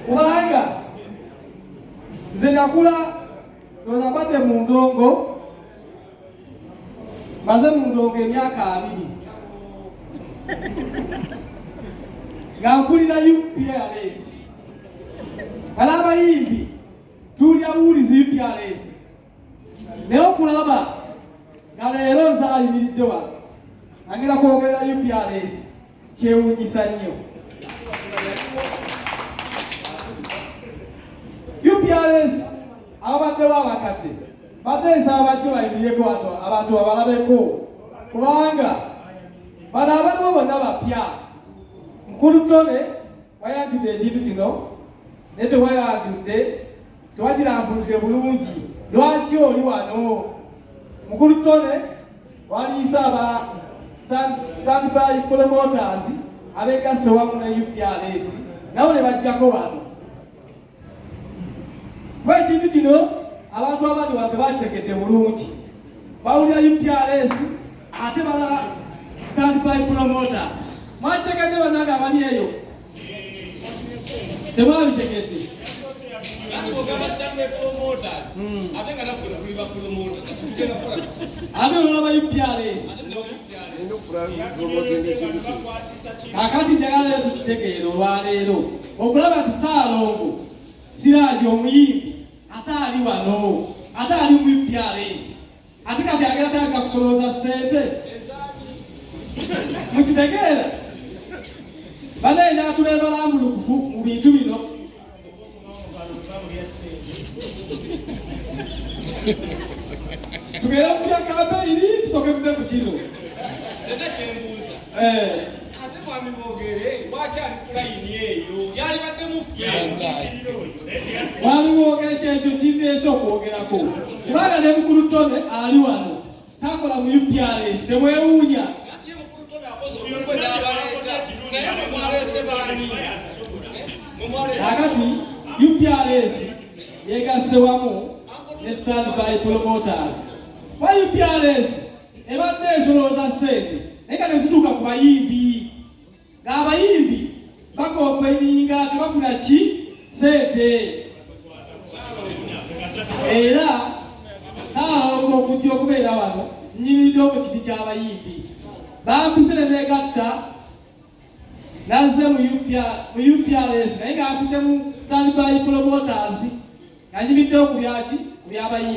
Kubanga nze nakula nabadde mu ndongo, maze mu ndongo emyaka 2 nga mpulira UPRS kale abayimbi tulya buwulizi UPRS naye okulaba nga leero nze ayimiridde wano agenda kwogerera UPRS kyewuunyisa nnyo. UPRS abaddewo abakadde badde nsaba bajjo bayimireko abantu abalabeko, kubanga bano abaliwo bonna bapya. Mukulu Tone wayanjudde ekintu kino naye tewayanjudde, tewakirambuludde bulungi. Lwaki oli wano? Mukulu Tone waliisa aba Standby Promoters abeegasse wamu ne UPRS nabo ne bajjako wano. Kuba ekintu kino abantu abandi wano tebakitegedde bulungi. Bawulira UPRS ate bala Standby Promoters. Mwakitegedde bannange abali eyo? Temwabitegedde. Ate olaba UPRS kakati njagala tukitegeere olwaleero okulaba nti Ssaalongo Siraaji omuyimbi ate ali wano, ate ali mu UPRS, ate kati agenda tandika kusolooza ssente. Mukitegeera banaye njagala tubeere balambulukufu mu bintu bino. Tugenda kupya kampeyini tusooke tudde ku kino. Ate mwami boogere lwaki ali ku layini eyo yalibadde mufya mwami boogere kyekyo kindeese okwogerako, kubanga ne Mukulu Tone ali wano takola mu UPRS. Temwewuunya kakati UPRS yegasse wamu ne Standby Promoters. Wa UPRS ebadde esolooza ssente naye nga nezituuka ku bayimbi, ng'abayimbi bakompeninga tebafuna ki ssente. Era Ssaalongo okujja okubeera wano nnyimiridde mu kiti ky'abayimbi, bampise ne neegatta nazze mu UPRS naye nga mpise mu Standby Promoters nga nnyimiriddewo ku byaki ku by'abayimbi.